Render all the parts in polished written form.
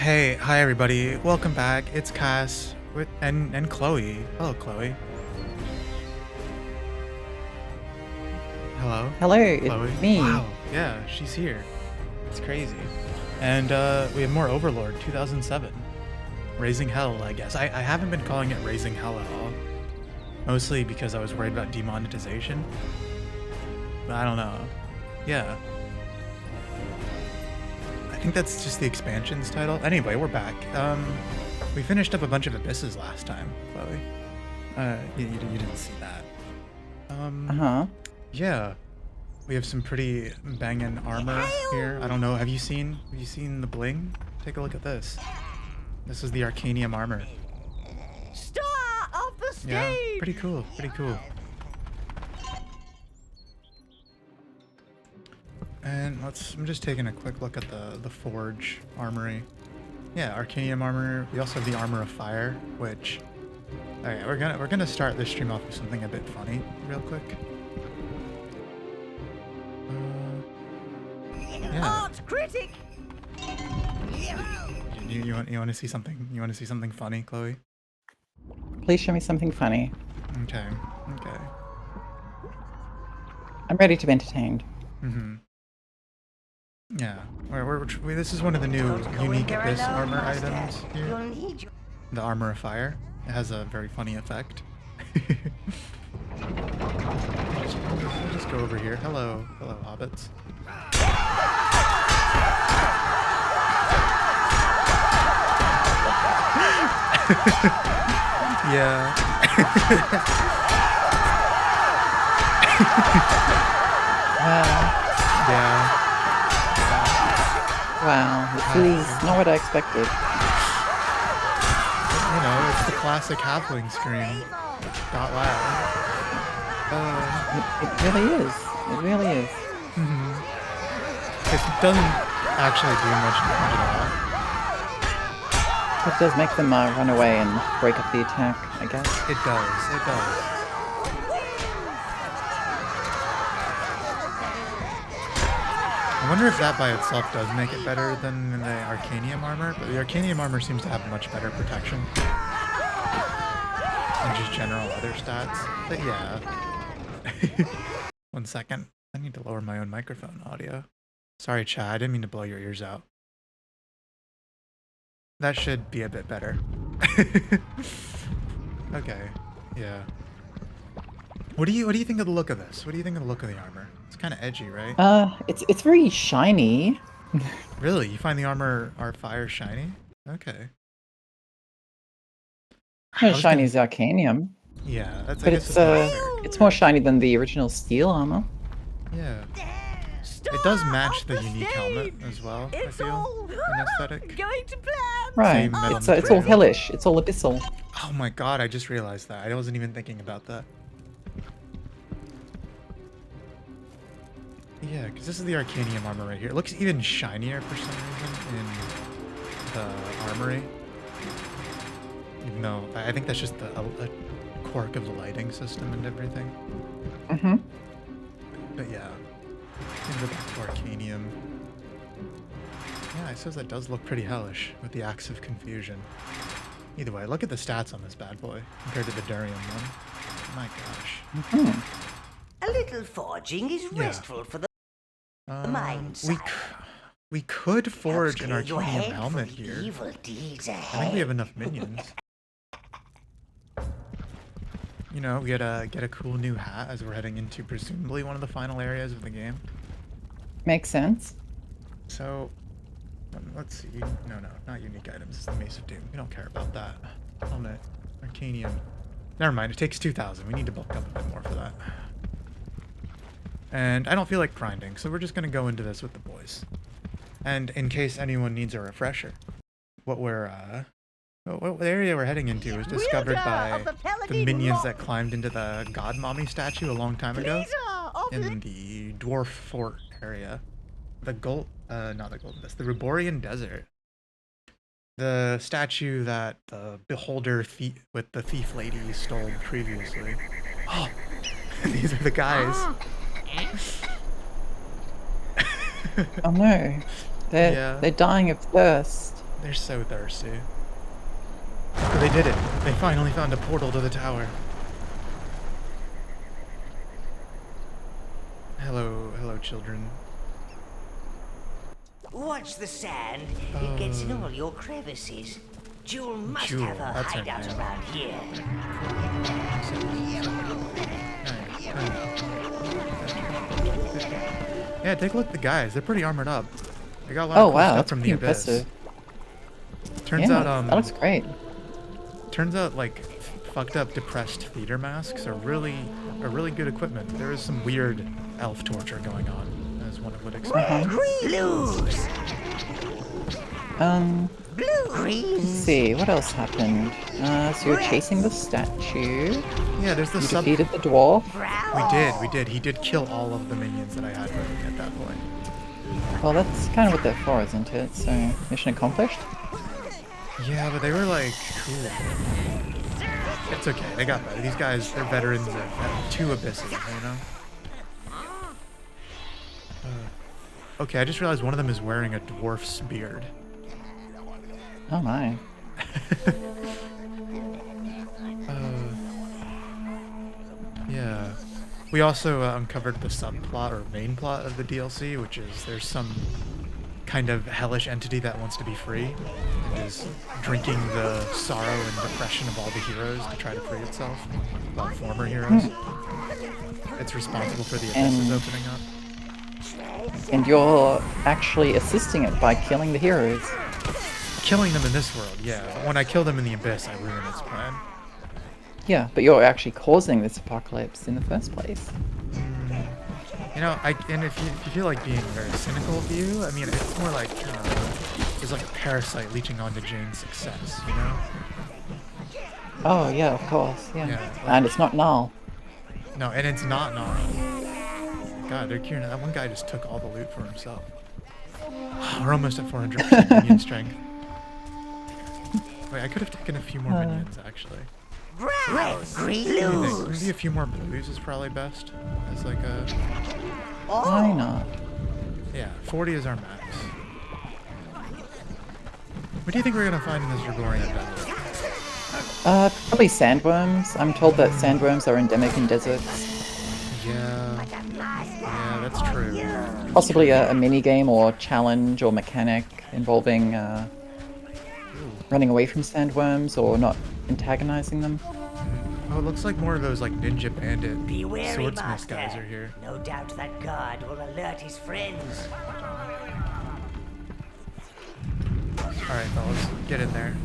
Hey, hi everybody. Welcome back. It's Cass with and Chloe. Hello, Chloe. Hello, Hello, it's Chloe. me. Wow. Yeah, she's here. It's crazy. And we have more Overlord 2007. Raising Hell, I guess. I haven't been calling it Raising Hell at all. Mostly because I was worried about demonetization. But I don't know. Yeah. I think that's just the expansion's title. Anyway, we're back. We finished up a bunch of abysses last time, Chloe. You didn't see that. Uh-huh. Yeah. We have some pretty banging armor here. I don't know. Have you seen the bling? Take a look at this. This is the Arcanium armor. Star of the stage. Yeah, pretty cool. Pretty cool. And I'm just taking a quick look at the Forge armory. Yeah, Arcanium armor. We also have the Armor of Fire, which... Alright, we're gonna start this stream off with something a bit funny, real quick. Yeah. Art critic. You want to see something? You want to see something funny, Chloe? Please show me something funny. Okay. Okay. I'm ready to be entertained. Mm-hmm. Yeah. This is one of the new unique Abyss armor items here. The Armor of Fire. It has a very funny effect. I'll just go over here. Hello, hobbits. Yeah. Yeah. Wow, this is not what I expected. You know, it's the classic halfling scream. Not loud. It really is. It really is. It doesn't actually do much damage at all. It does make them run away and break up the attack, I guess. It does. It does. I wonder if that by itself does make it better than the Arcanium armor, but the Arcanium armor seems to have much better protection. And just general other stats. But yeah. 1 second. I need to lower my own microphone audio. Sorry, Chad. I didn't mean to blow your ears out. That should be a bit better. Okay. Yeah. What do you think of the look of this? What do you think of the look of the armor? It's kind of edgy, right? It's very shiny. Really? You find the armor fire shiny? Okay. Not as shiny as Arcanium. Yeah, that's. But it's more shiny than the original steel armor. Yeah. It does match the unique helmet as well, I feel, in aesthetic. Going to plan. Right. It's all hellish. It's all abyssal. Oh my god, I just realized that. I wasn't even thinking about that. Yeah, because this is the Arcanium armor right here. It looks even shinier for some reason in the armory. Even though, I think that's just a quirk of the lighting system and everything. Mm-hmm. But yeah. Go back to Arcanium. Yeah, I suppose that does look pretty hellish with the Axe of Confusion. Either way, look at the stats on this bad boy compared to the Durian one. My gosh. A little forging is restful for the mind. We could forge an Arcanium helmet here. I think we have enough minions. You know, get a cool new hat as we're heading into presumably one of the final areas of the game. Makes sense. So, let's see. No, not unique items. It's the Mace of Doom. We don't care about that. Helmet. Arcanium. Never mind. It takes 2,000. We need to bulk up a bit more for that. And I don't feel like grinding, so we're just going to go into this with the boys. And in case anyone needs a refresher, what area we're heading into was discovered by the minions that climbed into the God Mommy statue a long time ago in the Dwarf Fort area. The the Ruborian Desert. The statue that the beholder with the thief lady stole previously. Oh, these are the guys. Oh no. They're dying of thirst. They're so thirsty. But they did it. They finally found a portal to the tower. Hello, children. Watch the sand. It gets in all your crevices. Jewel must Jewel, have her that's her hideout name. around here. Yeah, take a look at the guys. They're pretty armored up. They got a lot Oh of cool wow, stuff that's from pretty the abyss. impressive. Turns Yeah, out, that looks great. turns out, like, fucked up, depressed theater masks are really good equipment. There is some weird elf torture going on, as one would expect. Blues! Let's see, what else happened? So you're chasing the statue. Yeah, there's the You sub. defeated the dwarf. We did. He did kill all of the minions that I had with me at that point. Well, that's kind of what they're for, isn't it? So, mission accomplished? Yeah, but they were like, cool. It's okay, they got better. These guys, they're veterans of 2 abysses, you know? Okay, I just realized one of them is wearing a dwarf's beard. Oh my. Yeah. We also uncovered the subplot or main plot of the DLC, which is there's some kind of hellish entity that wants to be free and is drinking the sorrow and depression of all the heroes to try to free itself. Well, former heroes. It's responsible for the abysses And- opening up. And you're actually assisting it by killing the heroes. Killing them in this world, yeah. But when I kill them in the abyss, I ruin its plan. Yeah, but you're actually causing this apocalypse in the first place. You know, and if you feel like being very cynical view, I mean, it's more like there's like a parasite leeching onto Jane's success, you know? Oh yeah, of course, yeah. Yeah, like- And it's not null. No, and it's not normal. God, they're curing. That one guy just took all the loot for himself. We're almost at 400% minion strength. Wait, I could have taken a few more minions, actually. Red, green, What do you think? blues! Maybe a few more blues is probably best. As like a... Why not? Yeah, 40 is our max. What do you think we're gonna find in this Gregorian battle? Probably sandworms. I'm told that sandworms are endemic in deserts. Yeah, that's true. Possibly a mini game or challenge or mechanic involving running away from sandworms or not antagonizing them. Oh, it looks like more of those like ninja bandit Be wary, swordsmith master. guys are here. No doubt that guard will alert his friends. Alright, fellas, get in there.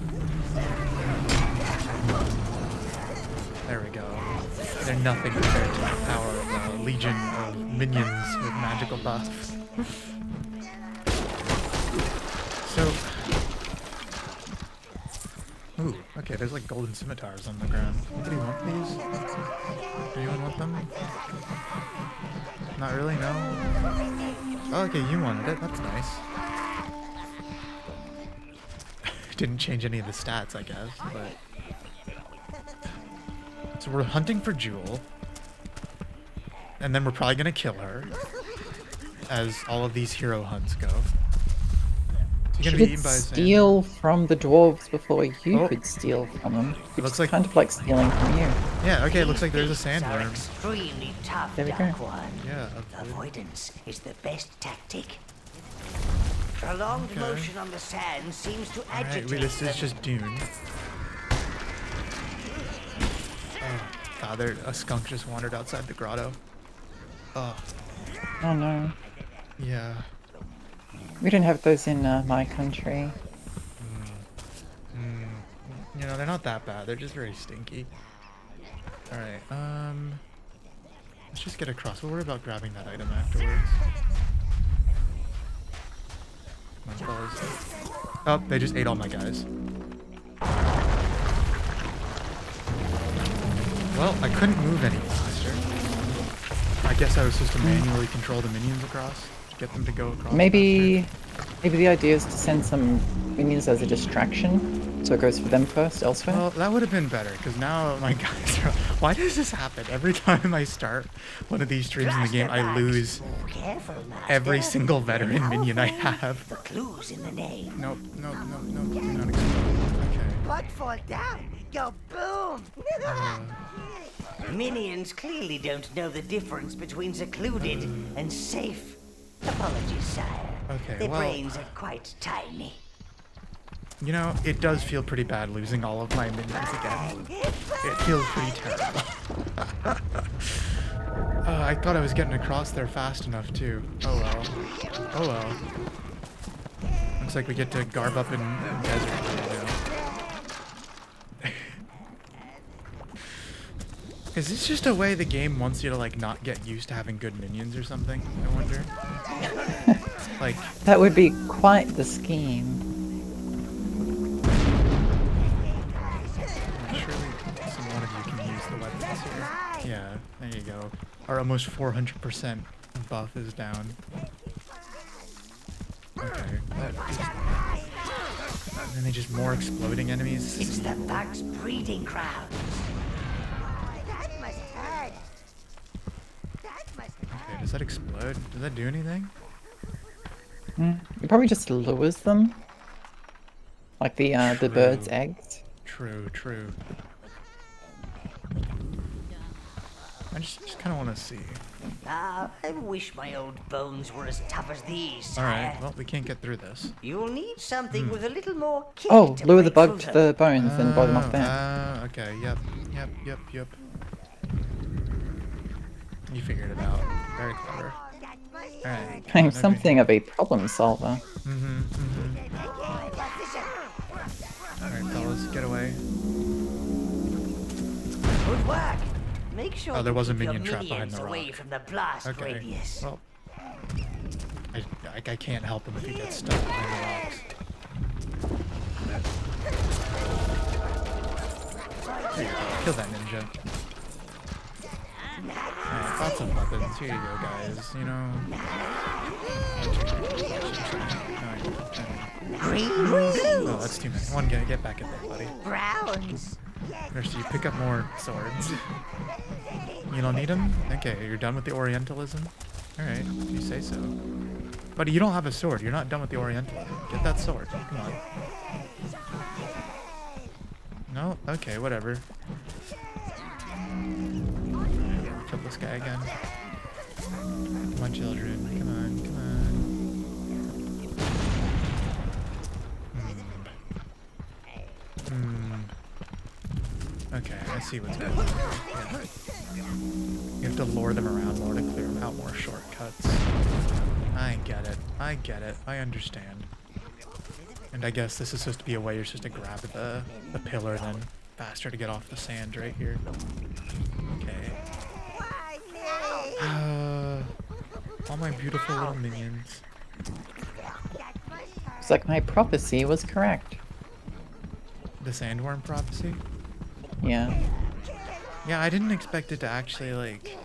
There we go. They're nothing compared to the power of the legion of minions with magical buffs. So... Ooh, okay, there's like golden scimitars on the ground. Anybody want these? Do anyone want them? Not really, no? Oh, okay, you wanted it. That's nice. Didn't change any of the stats, I guess, but... So we're hunting for Jewel. And then we're probably gonna kill her. As all of these hero hunts go. So you're You gonna be could eaten by a sand. steal from the dwarves before you Oh. could steal from them. Which looks is like- kind of like stealing from you. Yeah, okay, it looks like there's a These beasts are sandworm. extremely tough, There we Dark go. One. Yeah, okay. Avoidance is the best tactic. Prolonged Okay. motion on the sand seems to Alright, agitate wait, this them. is just Dune. Oh, God, a skunk just wandered outside the grotto. Oh, Oh no. yeah. We don't have those in my country. You know, they're not that bad. They're just very stinky. Alright, let's just get across. We'll worry about grabbing that item afterwards. Come on, fellas. Oh, they just ate all my guys. Well, I couldn't move any faster. I guess I was supposed to manually control the minions across to get them to go across. Maybe the idea is to send some minions as a distraction. So it goes for them first, elsewhere? Well, that would have been better, because now my guys are... Why does this happen? Every time I start one of these streams in the game, I lose every single veteran minion I have. The clues in the name. Nope, nope, nope, nope. Do not explode. Okay. Butt fall down. Go boom. Minions clearly don't know the difference between secluded and safe. Apologies, sire. Okay, Their well... brains are quite tiny. You know, it does feel pretty bad losing all of my minions again. It feels pretty terrible. I thought I was getting across there fast enough, too. Oh well. Oh well. Looks like we get to garb up in desert now. Is this just a way the game wants you to, like, not get used to having good minions or something? I wonder. Like... That would be quite the scheme. Surely some one of you can use the weapons here. Yeah, there you go. Our almost 400% buff is down. Okay. And then they just more exploding enemies. It's the bugs' breeding ground. Okay, does that explode? Does that do anything? It probably just lures them. Like the bird's eggs. True, true. I just kind of want to see. I wish my old bones were as tough as these, sire. Alright, well, we can't get through this. You'll need something with a little more kick Oh, to lure the break bug through to them. the bones and blow them off there. Okay, yep. You figured it out. Very clever. Alright. I'm something of a problem solver. Alright, fellas, get away. Good work. Make sure Oh, there was a you keep minion your trap behind minions the away rock. from the blast Okay. radius. Well, I can't help him if he gets stuck behind the rocks. There you go. Kill that ninja. Alright, lots of weapons. Here you go, guys. You know. Green, Oh, that's too many. One, get back in there, buddy. browns. Nurse, you pick up more swords. You don't need them? Okay, you're done with the Orientalism? Alright, if you say so. Buddy, you don't have a sword. You're not done with the Orientalism. Get that sword. Come on. No? Okay, whatever. Kill this guy again. Come on, children. Come on, come on. Okay, I see what's going on. Yeah. You have to lure them around more to clear out more shortcuts. I get it. I get it. I understand. And I guess this is supposed to be a way you're supposed to grab the pillar then faster to get off the sand right here. Okay. All my beautiful little minions. It's like my prophecy was correct. The sandworm prophecy? Yeah. Yeah, I didn't expect it to actually, like...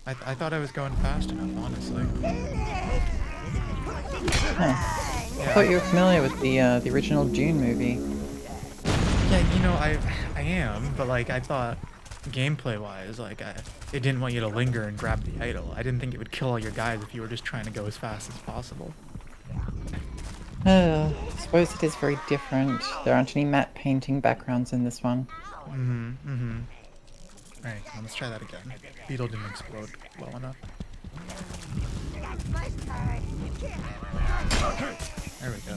I thought I was going fast enough, honestly. Huh. I thought you were familiar with the original Dune movie. Yeah, you know, I am, but, like, I thought, gameplay-wise, like, it didn't want you to linger and grab the idol. I didn't think it would kill all your guys if you were just trying to go as fast as possible. I suppose it is very different. There aren't any matte painting backgrounds in this one. Alright, come on, let's try that again. Beetle didn't explode well enough. There we go.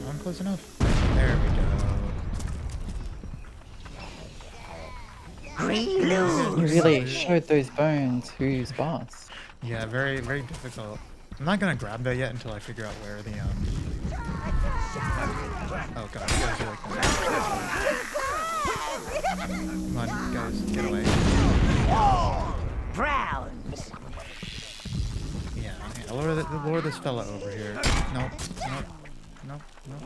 I'm close enough. There we go. You really showed those bones who's boss. Yeah, very, very difficult. I'm not gonna grab that yet until I figure out where the Oh god, you guys are like Come on, guys, get away. Browns. Yeah, lure this fella over here. Nope, nope, nope, nope.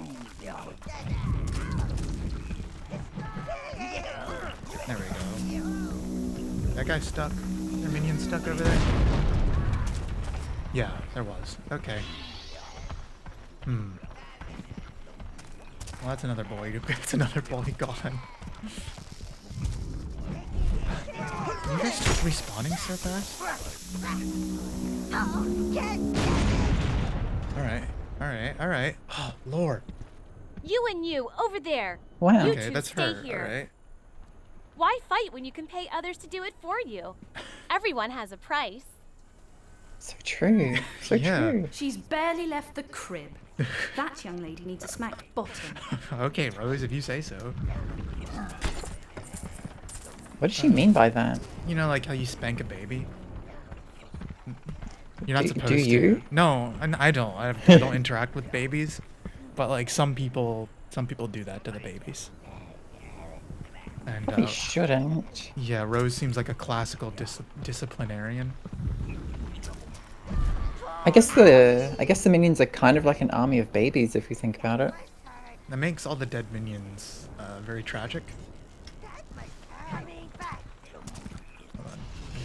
There we go. That guy's stuck. Their minion's stuck over there. Yeah, there was. Okay. Well, that's another boy. That's another boy gone. You guys stop respawning so fast? Alright. Oh, Lord. You and you, over there. Wow. You Okay, two that's stay her. here. Alright. Why fight when you can pay others to do it for you? Everyone has a price. So true. So Yeah. true. She's barely left the crib. That young lady needs a smacked bottom. Okay, Rose, if you say so. What does she mean by that? You know, like how you spank a baby? You're not supposed do to. you? No, I don't. I don't interact with babies. But like some people do that to the babies. And Probably shouldn't. yeah, Rose seems like a classical disciplinarian. I guess the minions are kind of like an army of babies if you think about it. That makes all the dead minions very tragic. Hold on.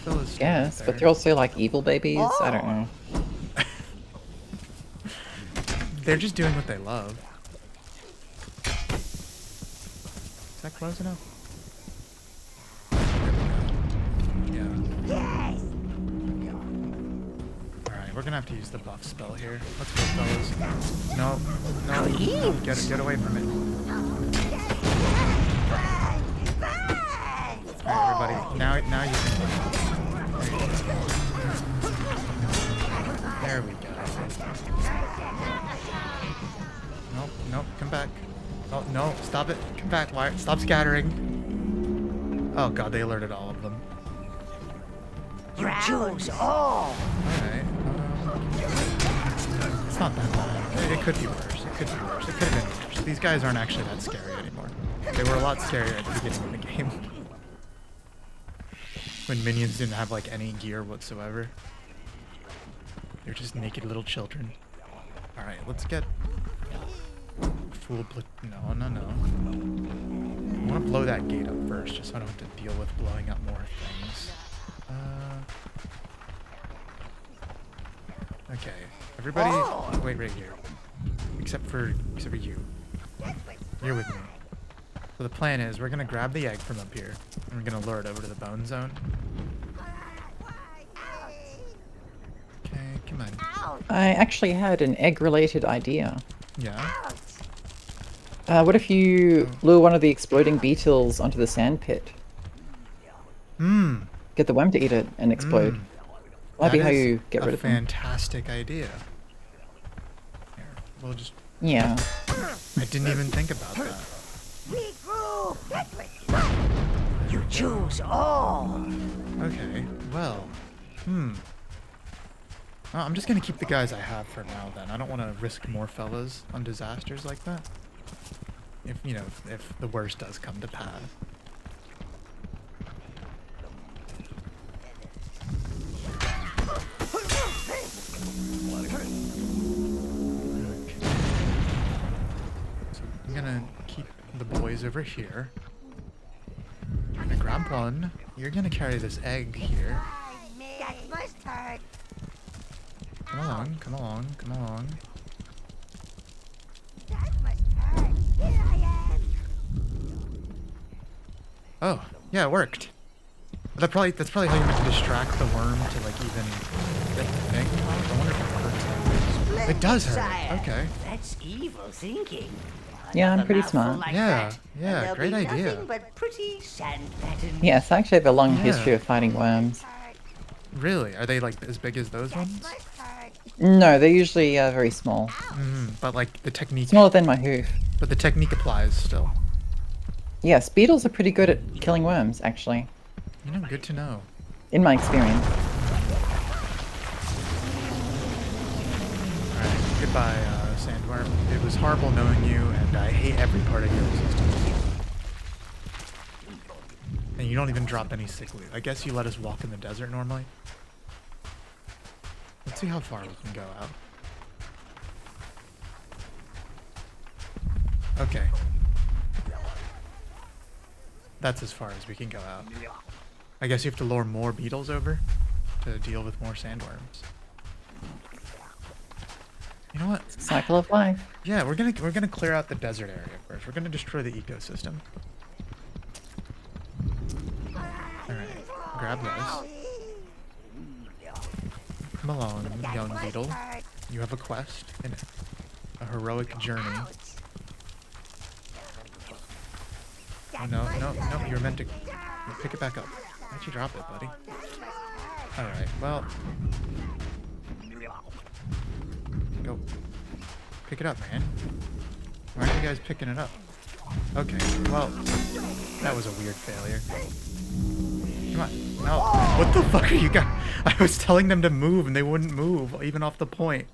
Phyllis still right Yes, there. but they're also like evil babies. I don't know. They're just doing what they love. Is that close enough? There we go. Yeah. Alright, we're gonna have to use the buff spell here. Let's go, fellas. No. Get away from it. Alright, everybody. Now you can. There we go. Nope, come back. Oh, no, stop it. Come back, Wire. Stop scattering. Oh god, they alerted all of them. You choose all. Alright. It's not that bad. It could be worse. It could have been worse. These guys aren't actually that scary anymore. They were a lot scarier at the beginning of the game. When minions didn't have like any gear whatsoever. They're just naked little children. Alright, let's get... No. I want to blow that gate up first, just so I don't have to deal with blowing up more things. Okay, everybody, wait right here. Except for you. You're with me. So the plan is, we're gonna grab the egg from up here, and we're gonna lure it over to the bone zone. Okay, come on. I actually had an egg-related idea. Yeah. What if you lure one of the exploding beetles onto the sand pit? Get the worm to eat it and explode. That'd be how you get rid of them. Fantastic idea. Here, we'll just... Yeah. I didn't even think about that. You choose all. Okay, well, Oh, I'm just gonna keep the guys I have for now then. I don't want to risk more fellas on disasters like that. If, you know, if the worst does come to pass. Okay. So I'm gonna keep the boys over here. I'm gonna grab one. You're gonna carry this egg here. Come along. Oh, yeah, it worked. That's probably how you meant to distract the worm to like even get the thing. I wonder if it hurts. It does hurt. Okay. That's evil thinking. Yeah, I'm Another pretty mouthful smart. like Yeah, that, yeah, and there'll great be idea. Nothing but pretty sand patterns. Yes, I actually have a long Yeah. history of fighting worms. Really? Are they like as big as those ones? No, they're usually very small. But like the technique. Smaller than my hoof. But the technique applies still. Yes, beetles are pretty good at killing worms, actually. You know, good to know. In my experience. Alright, goodbye, Sandworm. It was horrible knowing you, and I hate every part of your existence. And you don't even drop any sick loot. I guess you let us walk in the desert normally. Let's see how far we can go out. Okay. That's as far as we can go out. I guess you have to lure more beetles over to deal with more sandworms. You know what? Cycle of life. Yeah, we're gonna clear out the desert area first. We're gonna destroy the ecosystem. Alright, grab those. Come along, young beetle. You have a quest and a heroic journey. Oh no, no, no, you were meant to pick it back up. Why'd you drop it, buddy? Alright, well. Go. Pick it up, man. Why aren't you guys picking it up? Okay, well, that was a weird failure. Come on. No. What the fuck are you guys? I was telling them to move and they wouldn't move, even off the point.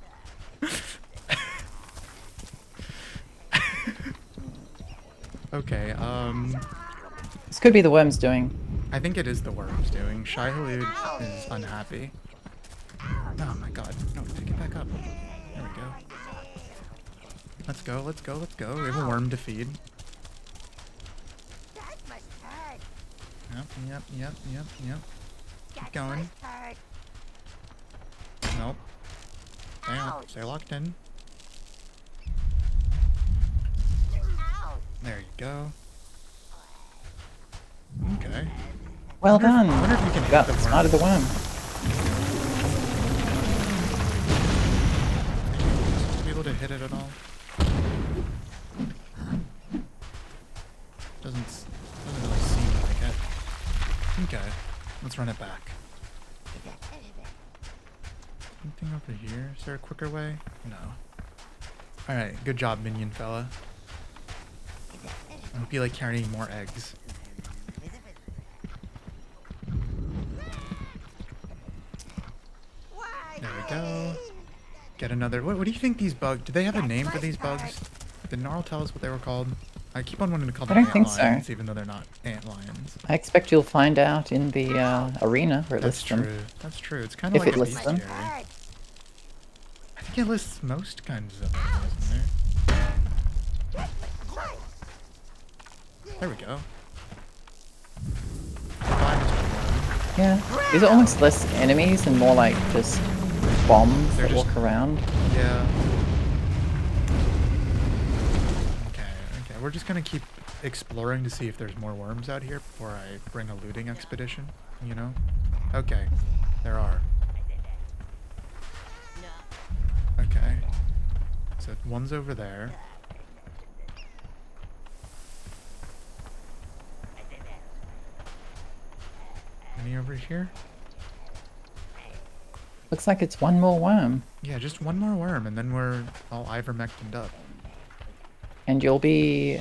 Okay, This could be the worms doing. I think it is the worms doing. Shai-hulud is unhappy. Oh my god. No, pick it back up. There we go. Let's go, let's go, let's go. We have a worm to feed. Yep. Keep going. Nope. Stay locked in. There you go. Okay. Well done. I wonder if you can hit Got the worm. spotted the worm. Be able to hit it at all? Doesn't really seem like it. Okay, let's run it back. Anything over here? Is there a quicker way? No. Alright, good job, minion fella. I hope you like carrying more eggs. There we go. Get another. What do you think these bugs? Do they have a name for these bugs? Did Gnarl tell us what they were called? I keep on wanting to call them don't ant think so. lions, even though they're not ant lions. I expect you'll find out in the arena where it That's lists true. them. That's true. It's kind of If like it a lists them. bestiary. I think it lists most kinds of animals in there. There we go. Goodbye, Mr. Worm. Yeah. These are almost less enemies and more like just bombs They're that just- walk around. Yeah. Okay. We're just gonna keep exploring to see if there's more worms out here before I bring a looting expedition, you know? Okay. There are. Okay. So one's over there. Any over here? Looks like it's one more worm. Yeah, just one more worm and then we're all ivermectined up. And you'll be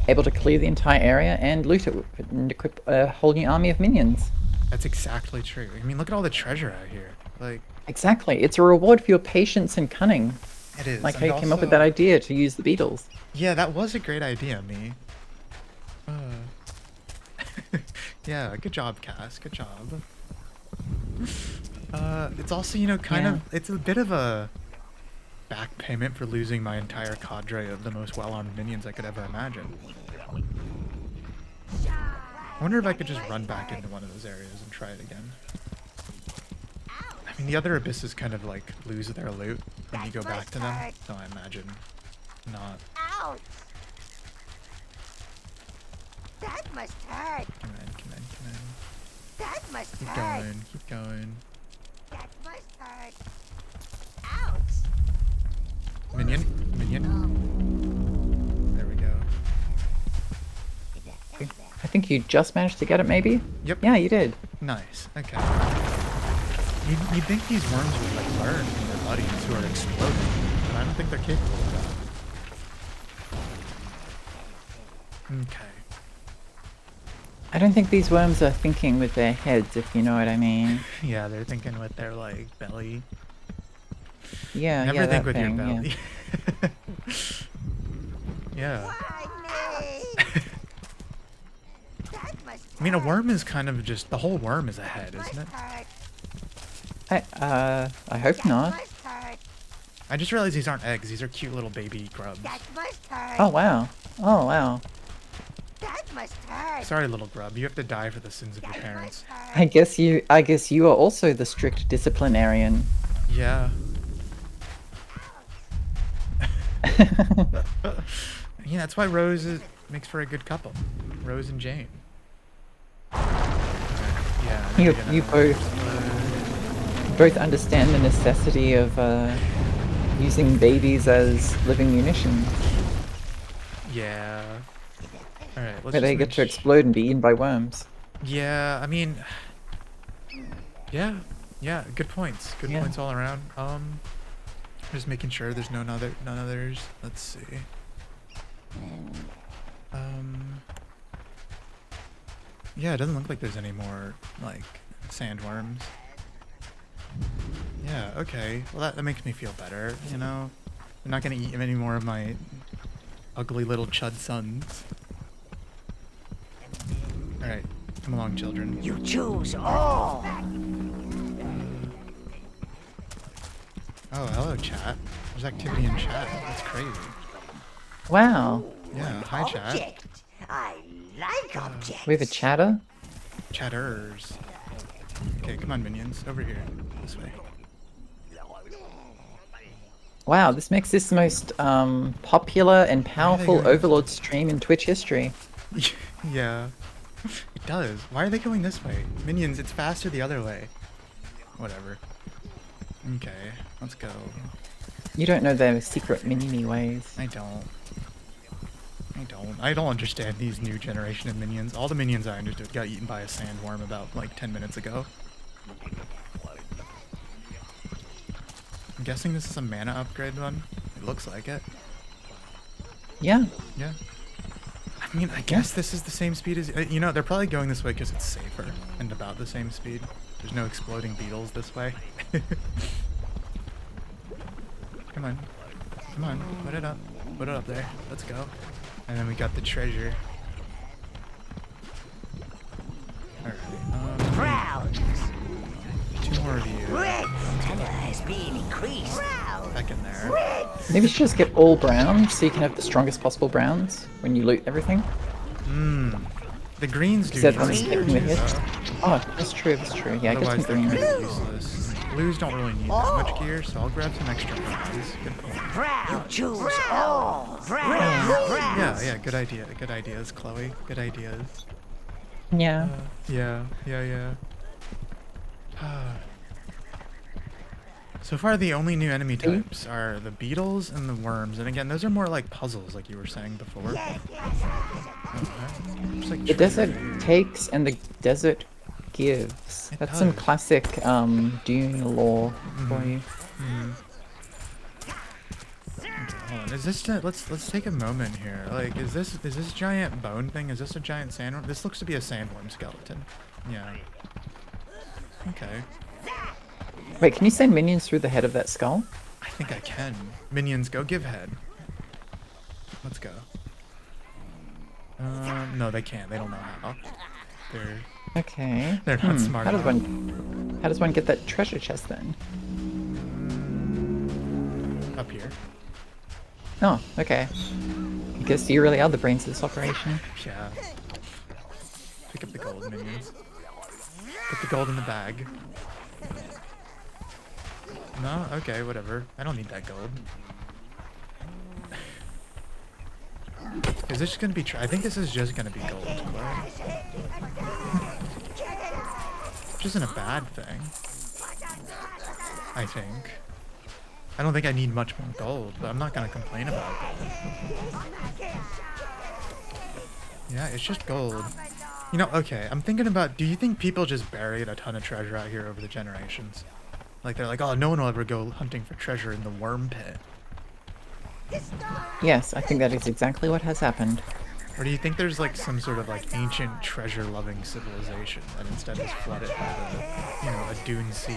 able to clear the entire area and loot it and equip a whole new army of minions. That's exactly true. I mean, look at all the treasure out here. Like, Exactly. It's a reward for your patience and cunning. it is. Like how And you came up with also- that idea to use the beetles. Yeah, that was a great idea, me. Yeah, good job, Cass. Good job. It's also, you know, kind Yeah. of, it's a bit of a back payment for losing my entire cadre of the most well-armed minions I could ever imagine. I wonder if I could just run back into one of those areas and try it again. I mean, the other abysses kind of like lose their loot when you go back to them, so I imagine not. Ouch! That must hurt. Come in. That must Keep hurt. going, keep going. That must hurt. Ouch! Minion. There we go. I think you just managed to get it, maybe? Yep. Yeah, you did. Nice. Okay. You'd think these worms would like learn from their buddies who are exploding, but I don't think they're capable of that. Okay. I don't think these worms are thinking with their heads, if you know what I mean. Yeah, they're thinking with their like belly. Yeah, Never yeah, think that with thing, your yeah. belly. Yeah. Why me? That must I mean, a worm is kind of just the whole worm is a head, isn't it? hurt. I hope not. Must hurt. I just realized these aren't eggs; these are cute little baby grubs. That must hurt. Oh wow. Oh wow. That must hurt. Sorry, little grub. You have to die for the sins of your That parents. must hurt. I guess you are also the strict disciplinarian. Yeah. Yeah, that's why makes for a good couple. Rose and Jane. Yeah. You both understand the necessity of using babies as living munitions. Yeah. All right. Let's Where they get to explode and be eaten by worms. Yeah. I mean. Yeah. Yeah. Good points. Good points all around. Just making sure there's none others. Let's see. Yeah, it doesn't look like there's any more, like, sandworms. Yeah, okay. Well, that makes me feel better, you know? I'm not gonna eat any more of my ugly little chud sons. Alright, come along, children. You choose all. Oh, hello, chat. There's activity in chat. That's crazy. Wow. Yeah, hi, chat. Object. I like objects. We have a chatter? Chatters. Okay, come on, minions. Over here. This way. Wow, this makes this the most popular and powerful Overlord stream in Twitch history. Yeah, it does. Why are they going this way? Minions, it's faster the other way. Whatever. Okay, let's go. You don't know their secret mini ways. I don't understand these new generation of minions. All the minions I understood got eaten by a sandworm about like 10 minutes ago. I'm guessing this is a mana upgrade one. It looks like it. Yeah. Yeah. I mean, I guess this is the same speed as... you know, they're probably going this way because it's safer and about the same speed. There's no exploding beetles this way. Come on. Come on. Put it up. Put it up there. Let's go. And then we got the treasure. Alright. Proud. 2 more of you. Red color has been increased. Back in there. Maybe you should just get all browns so you can have the strongest possible browns when you loot everything. The greens do. Is everyone's taking the hit? Oh, that's true, that's true. Yeah, Otherwise, get some they're green. kind of useless. Blues don't really need that much gear, so I'll grab some extra blues. Good point. Proud. Choose all. Proud. Yeah, good idea. Good ideas, Chloe. Good ideas. Yeah. Yeah. So far, the only new enemy types are the beetles and the worms, and again, those are more like puzzles, like you were saying before. Like The desert takes and the desert gives. That's some classic Dune lore for you. Okay, hold on. Is this let's take a moment here. Like, is this giant bone thing? Is this a giant sandworm? This looks to be a sandworm skeleton. Yeah. Okay. Wait, can you send minions through the head of that skull? I think I can. Minions, go give head. Let's go. No, they can't. They don't know how. Okay. They're not smart How enough. does one get that treasure chest then? Up here. Oh, okay. I guess you really are the brains of this operation. Yeah. Pick up the gold, minions. Put the gold in the bag. No? Okay, whatever. I don't need that gold. Is this gonna be I think this is just gonna be gold, Chloe. Which isn't a bad thing. I think. I don't think I need much more gold, but I'm not gonna complain about gold. Yeah, it's just gold. You know, okay, I'm thinking about, do you think people just buried a ton of treasure out here over the generations? Like, they're like, oh, no one will ever go hunting for treasure in the worm pit. Yes, I think that is exactly what has happened. Or do you think there's like some sort of like ancient treasure-loving civilization that instead was flooded by the, you know, a dune sea?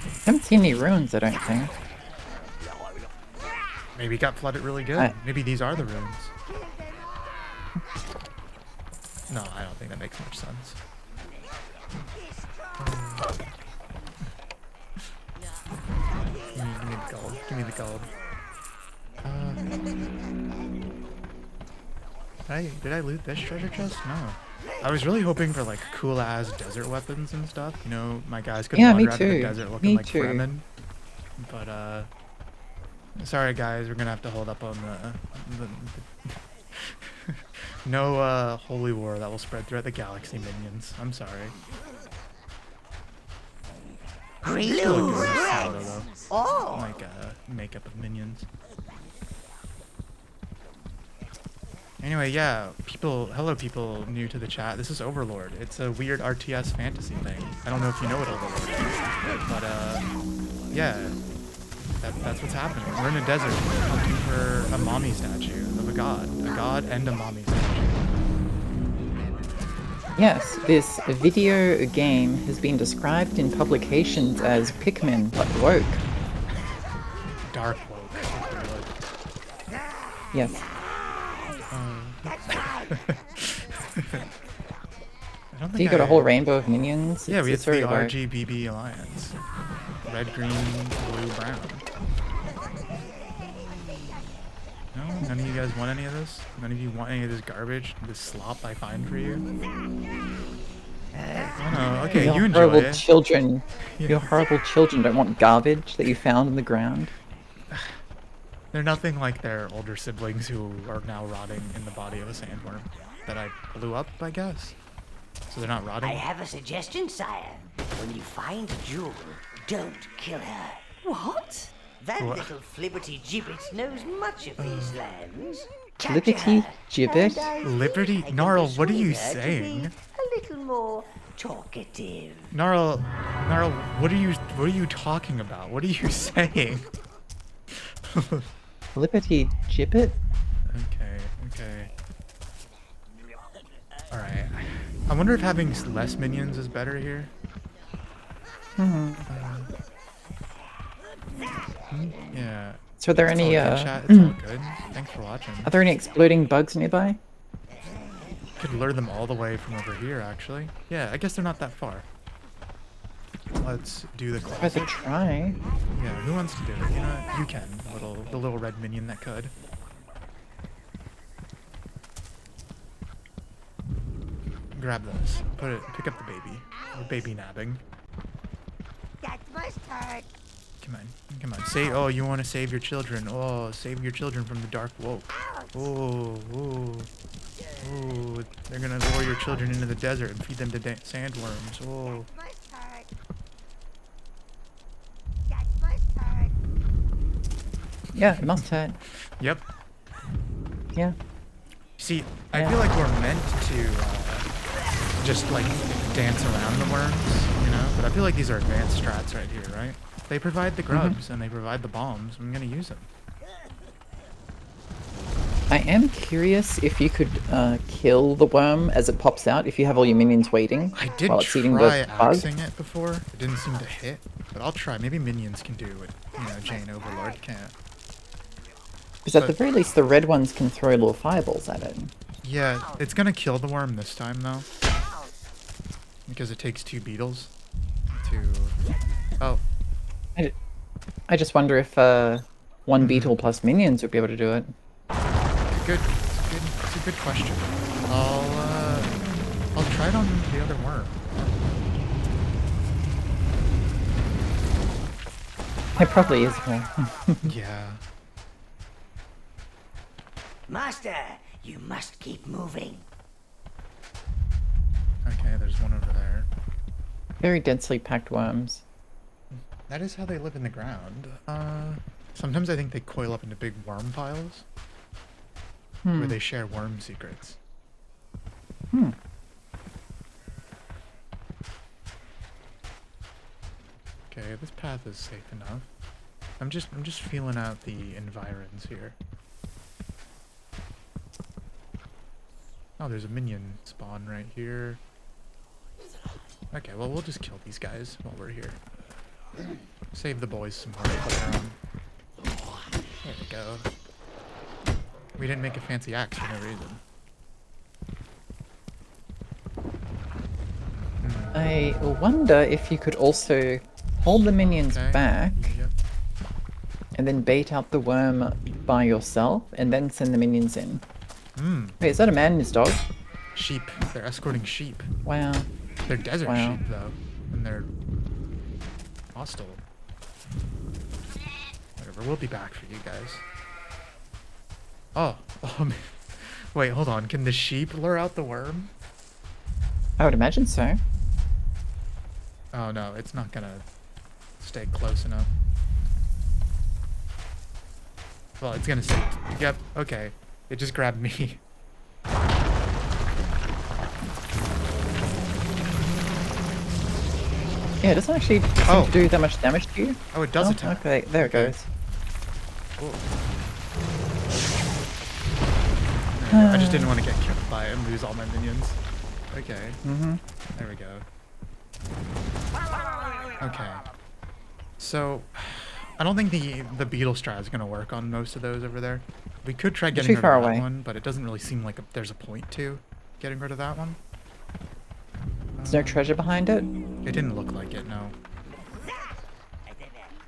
I haven't seen any ruins, I don't think. Maybe it got flooded really good. Maybe these are the ruins. No, I don't think that makes much sense. Give me the gold. Give me the gold. Did I loot this treasure chest? No. I was really hoping for like cool ass desert weapons and stuff. You know, my guys could wander out of the desert looking like Fremen. But sorry guys, we're gonna have to hold up on the no holy war that will spread throughout the galaxy, minions. I'm sorry. Still look good in this photo, though. Oh, Like makeup of minions. Anyway, yeah, hello people new to the chat. This is Overlord. It's a weird RTS fantasy thing. I don't know if you know what Overlord is, but yeah, that's what's happening. We're in a desert hunting for a mommy statue of a god and a mommy statue. Yes, this video game has been described in publications as Pikmin, but woke. Dark woke. Yes. I don't think So you got a whole rainbow of minions? Yeah, it's the very woke. RGBB Alliance. Red, green, blue, brown. No? None of you guys want any of this? None of you want any of this garbage? This slop I find for you? Oh no, okay, Your you enjoy horrible it. children. Yeah. Your horrible children don't want garbage that you found in the ground. They're nothing like their older siblings who are now rotting in the body of a sandworm that I blew up, I guess. So they're not rotting? I have a suggestion, sire. When you find a jewel, don't kill her. What? That What? little flibbertigibbet knows much of these lands. Flibbertigibbet? Liberty? Gnarl, what are you saying? A little more talkative. Gnarl, what are you talking about? What are you saying? Flibbertigibbet? Okay. Alright. I wonder if having less minions is better here. Yeah. So are there It's any all good, chat. It's all good. Thanks for watching. are there any exploding bugs nearby? Could lure them all the way from over here, actually. Yeah, I guess they're not that far. Let's do the Worth a classic. try. Yeah, who wants to do it? You know, you can. The little red minion that could. Grab this. Pick up the baby. We're baby nabbing. That must hurt. Come on. Oh, you want to save your children. Oh, save your children from the dark woke. Oh, they're gonna lure your children into the desert and feed them to sandworms. Oh. Must hurt. That must hurt. Yeah, it must hurt. Yep. Yeah. See, I feel like we're meant to just like dance around the worms, you know? But I feel like these are advanced strats right here, right? They provide the grubs and they provide the bombs. I'm gonna use them. I am curious if you could kill the worm as it pops out if you have all your minions waiting I did while it's eating try the bug. axing it before. It didn't seem to hit, but I'll try. Maybe minions can do what, Jane Overlord can't. Because at the very least the red ones can throw little fireballs at it. Yeah, it's gonna kill the worm this time though. Because it takes 2 beetles to... Oh, I just wonder if one beetle plus minions would be able to do it. good. It's a good question. I'll try it on the other worm. It probably is one. Yeah. Master, you must keep moving. Okay, there's one over there. Very densely packed worms. That is how they live in the ground. Sometimes I think they coil up into big worm piles. Where they share worm secrets. Okay, this path is safe enough. I'm just feeling out the environs here. Oh, there's a minion spawn right here. Okay, well we'll just kill these guys while we're here. Save the boys some more later on. There we go. We didn't make a fancy axe for no reason. I wonder if you could also hold the minions Okay. back Yep. and then bait out the worm by yourself and then send the minions in. Wait, is that a man and his dog? Sheep. They're escorting sheep. Wow. They're desert Wow. sheep though, and they're hostile. whatever. We'll be back for you guys. Oh, wait, hold on. Can the sheep lure out the worm? I would imagine so. Oh no, it's not gonna stay close enough. Well, it's gonna stay. Yep. Okay. It just grabbed me. Yeah, it doesn't actually seem to do that much damage to you. Oh, it does attack. Okay, there it goes. I just didn't want to get killed by it and lose all my minions. Okay. There we go. Okay. So, I don't think the beetle strat is gonna work on most of those over there. We could try getting too rid far of that away. one, but it doesn't really seem like there's a point to getting rid of that one. There's no treasure behind it. It didn't look like it, no.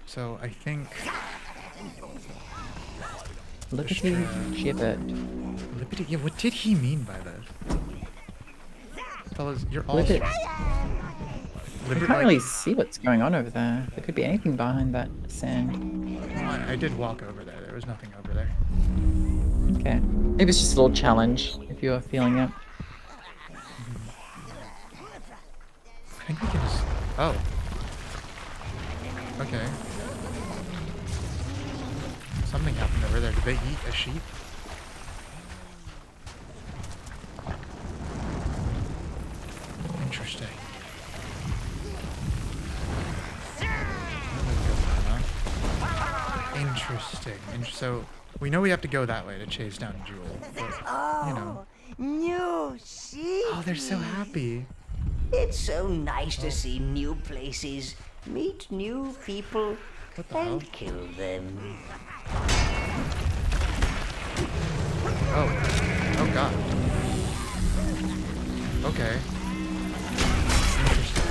So I think Flibbertigibbet. yeah, what did he mean by this? Fellas, you're all I Liber- can't really see what's going on over there. There could be anything behind that sand. I did walk over there. There was nothing over there. Okay. Maybe it's just a little challenge if you're feeling it. I think we can just... Oh. Okay. Something happened over there. Did they eat a sheep? Interesting. Interesting. So, we know we have to go that way to chase down Jewel. But, you know. New sheep. Oh, they're so happy. It's so nice to see new places, meet new people, What the hell? and kill them. Oh. Oh, God. Okay. Interesting.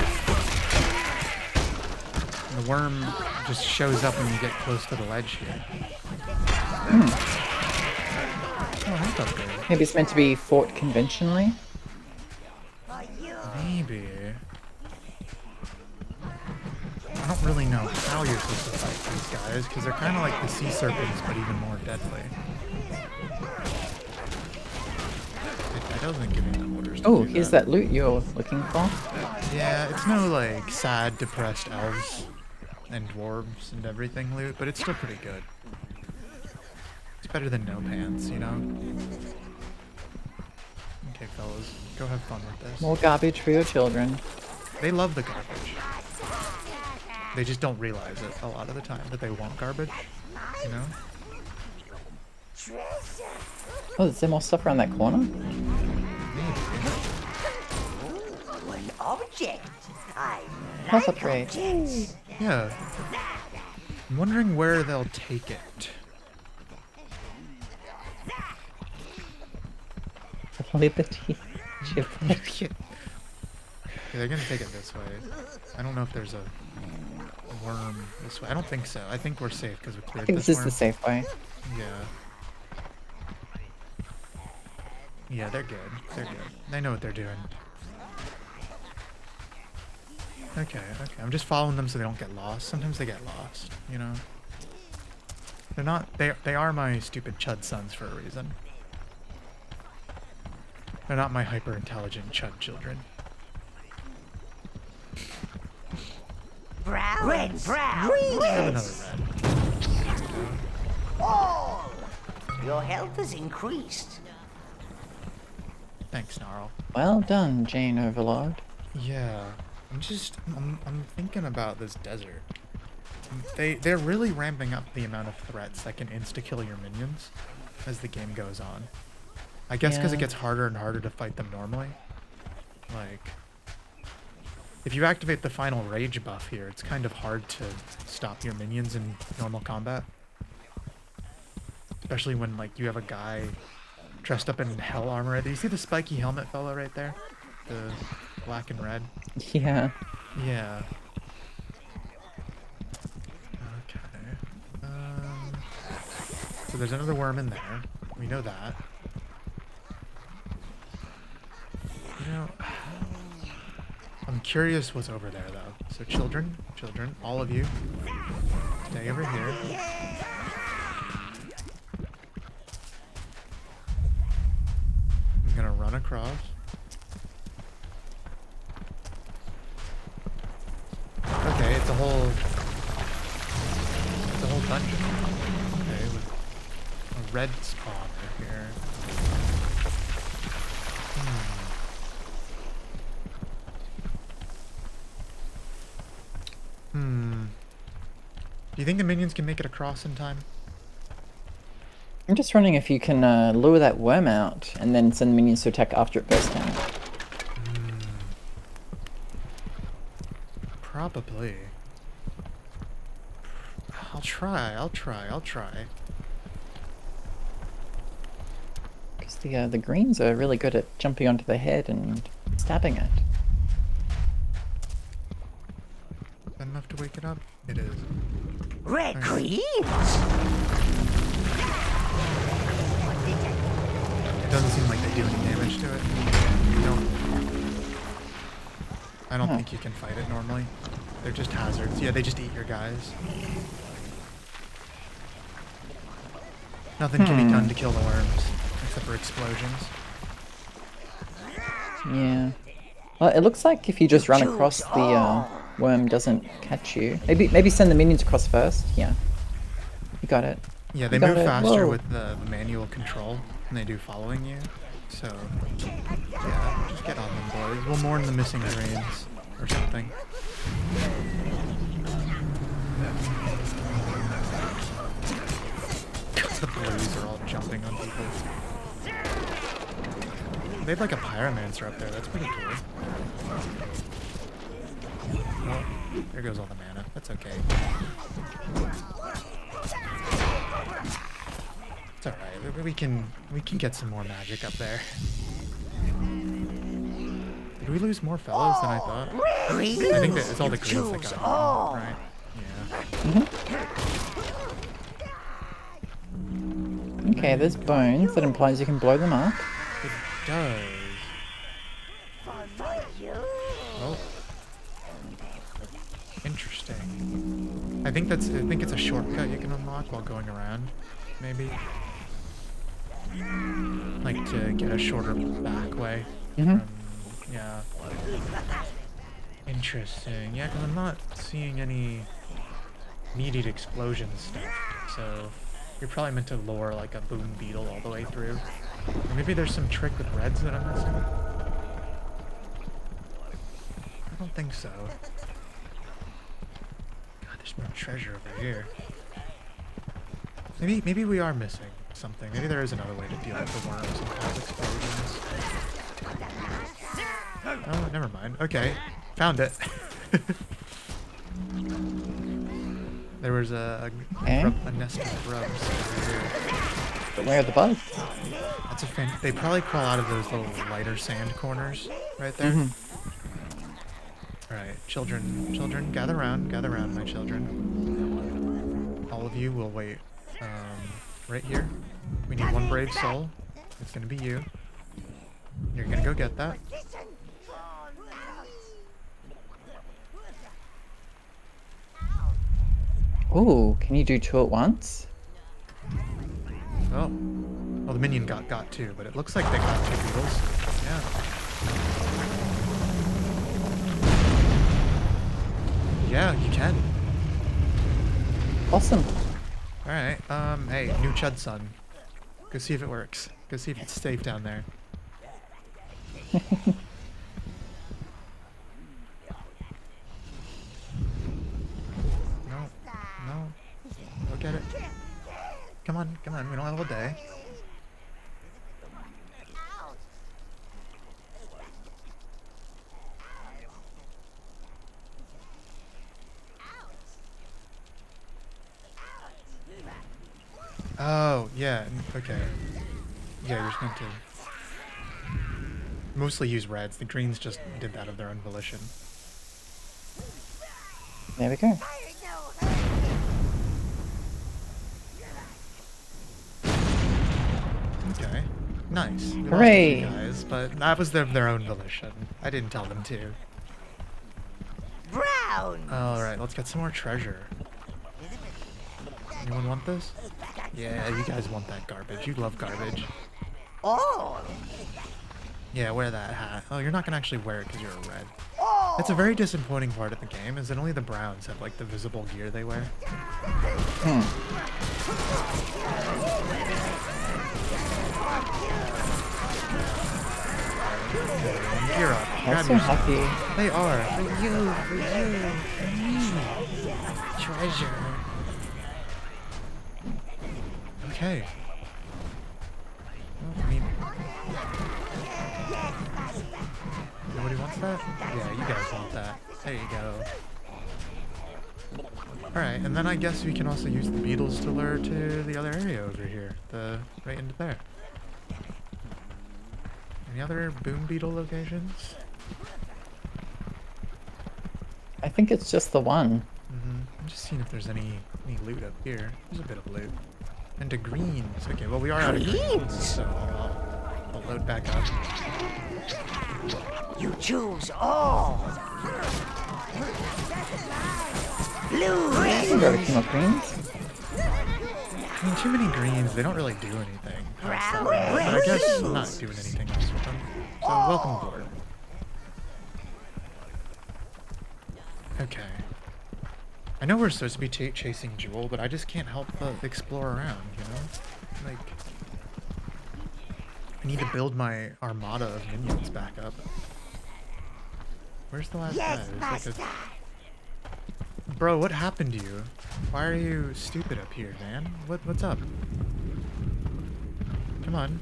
The worm just shows up when you get close to the ledge here. Oh, that felt good. Maybe it's meant to be fought conventionally. Maybe. I don't really know how you're supposed to fight these guys, because they're kind of like the sea serpents, but even more deadly. It doesn't give me the orders to Oh, do here's that loot you're looking for. Yeah, it's no like sad, depressed elves and dwarves and everything loot, but it's still pretty good. It's better than no pants, you know? Okay, fellas, go have fun with this. More garbage for your children. They love the garbage. They just don't realize it a lot of the time that they want garbage, you know? Oh, is there more stuff around that corner? An object. I Health like upgrade. objects. Yeah. I'm wondering where they'll take it. Flibbertigibbet. Yeah, they're gonna take it this way. I don't know if there's a worm this way. I don't think so. I think we're safe because we I cleared think this this is worm. the safe way. Yeah. Yeah, they're good. They're good. They know what they're doing. Okay, okay. I'm just following them so they don't get lost. Sometimes they get lost, you know? They're not... They are my stupid chud sons for a reason. They're not my hyper-intelligent chud children. Brown. Red, brown. I have Red. another red. All. Your health has increased. Thanks, Gnarl. Well done, Jane Overlord. Yeah, I'm thinking about this desert. They're really ramping up the amount of threats that can insta-kill your minions as the game goes on. I guess because it Yeah. gets harder and harder to fight them normally. Like, if you activate the final rage buff here, it's kind of hard to stop your minions in normal combat. Especially when, like, you have a guy dressed up in hell armor. Do you see the spiky helmet fellow right there? The black and red? Yeah. Yeah. Okay. So there's another worm in there. We know that. You know, I'm curious what's over there though. So children, all of you, stay over here. across. Okay, it's a whole dungeon. Okay, with a red spawner here. Do you think the minions can make it across in time? I'm just wondering if you can lure that worm out and then send minions to attack after it bursts down. Probably. I'll try. Because the greens are really good at jumping onto the head and stabbing it. Is that enough to wake it up? It is. Red Queens? It doesn't seem like they do any damage to it. No. I don't think you can fight it normally. They're just hazards. Yeah, they just eat your guys. Nothing can be done to kill the worms, except for explosions. Yeah. Well, it looks like if you just run across, the worm doesn't catch you. Maybe send the minions across first. Yeah. You got it. Yeah, they move faster with the manual control than they do following you. So, yeah, just get on them, boys. We'll mourn the missing dreams or something. The blues are all jumping on people. They have like a pyromancer up there. That's pretty cool. Oh, there goes all the mana. That's okay. It's alright. We can get some more magic up there. Did we lose more fellows than I thought? I think that it's all the greens that got them, right? Yeah. Okay, there's bones. That implies you can blow them up. It does. Oh. Interesting. I think it's a shortcut you can unlock while going around, maybe. Like to get a shorter back way. Yeah. Interesting. Yeah, because I'm not seeing any needed explosion stuff. So you're probably meant to lure like a boom beetle all the way through. Or maybe there's some trick with reds that I'm missing. I don't think so. God, there's more treasure over here. Maybe we are missing something. Maybe there is another way to deal with the worms and cause explosions. Oh, never mind. Okay, found it. There was a nest of grubs over here. But where are the bugs? That's a they probably crawl out of those little lighter sand corners right there. Alright, children, gather around, my children. All of you will wait right here. We need one brave soul. It's gonna be you. You're gonna go get that. Ooh, can you do two at once? Oh. Well, the minion got two, but it looks like they got two beetles. Yeah. Yeah, you can. Awesome. Alright, hey, new Chud Sun. Go see if it works. Go see if it's safe down there. No. Go get it. Come on, we don't have all day. Oh, yeah, okay. Yeah, you're just meant to mostly use reds. The greens just did that of their own volition. There we go. Okay, nice. We Hooray! lost a few guys, but that was their own volition. I didn't tell them to. Brown. Alright, let's get some more treasure. Anyone want this? Yeah, you guys want that garbage. You love garbage. Oh. Yeah, wear that hat. Oh, you're not gonna actually wear it because you're a red. It's a very disappointing part of the game, is that only the Browns have like the visible gear they wear. Gear up. That's Grab so your happy. They are. For me. Treasure. Okay. Well, I mean, nobody wants that? Yeah, you guys want that. There you go. Alright, and then I guess we can also use the beetles to lure to the other area over here. Right into there. Any other boom beetle locations? I think it's just the one. I'm just seeing if there's any loot up here. There's a bit of loot. And to greens. Okay, well we are out of greens, so I'll load back up. You choose all. Blue. I can go to King of Greens. I mean, too many greens, they don't really do anything. But I guess I'm not doing anything else with them. So welcome aboard. Okay. I know we're supposed to be chasing Jewel, but I just can't help but explore around, you know? Like, I need to build my armada of minions back up. Where's the last guy? There's like a... Bro, what happened to you? Why are you stupid up here, man? What's up? Come on.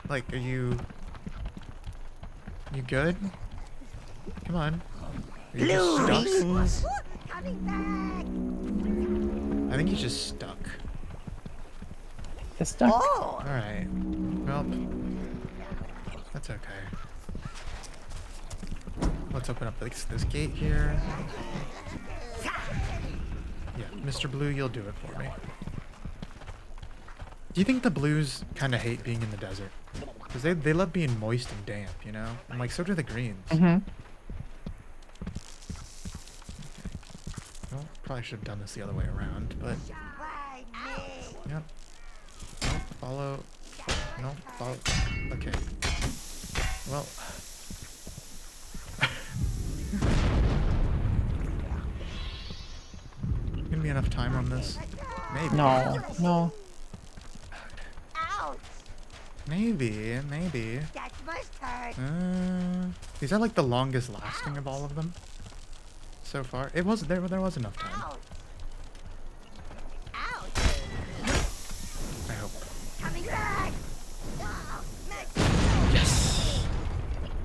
Like, are you... You good? Come on. Are you just stuck? I think he's just stuck. It's stuck. Alright. Well, that's okay. Let's open up this gate here. Yeah, Mr. Blue, you'll do it for me. Do you think the blues kind of hate being in the desert? Because they love being moist and damp, you know? And like, so do the greens. Well, probably should have done this the other way around, but... Yep. No, follow... No, follow... Okay. Well... Gonna be enough time on this? Maybe. No. Maybe. That must hurt. These are like the longest lasting of all of them. So far. There was enough time. I hope. Coming back. Yes!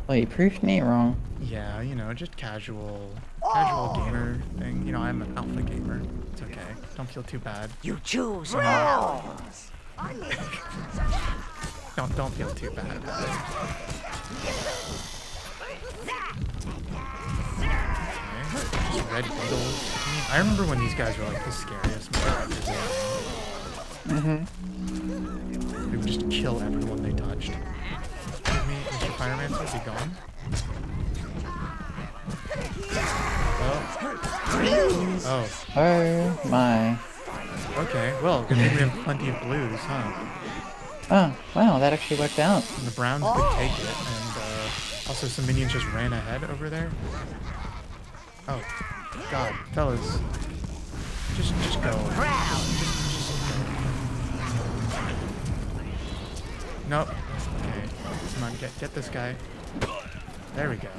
Well, you proved me wrong. Yeah, you know, just casual gamer thing. You know, I'm an alpha gamer. It's okay. Don't feel too bad. You choose all. Don't feel too bad about it. Okay. Just red beetles. I remember when these guys were like the scariest characters in the game. They would just kill everyone they touched. Excuse me, Mr. Pyromancer, is he gone? Oh. Oh my. Okay, well, good thing we have plenty of blues, huh? Oh, wow, that actually worked out. And the Browns could take it, and also some minions just ran ahead over there. Oh, God, fellas, just go. Just go. Nope. Okay, come on, get this guy. There we go.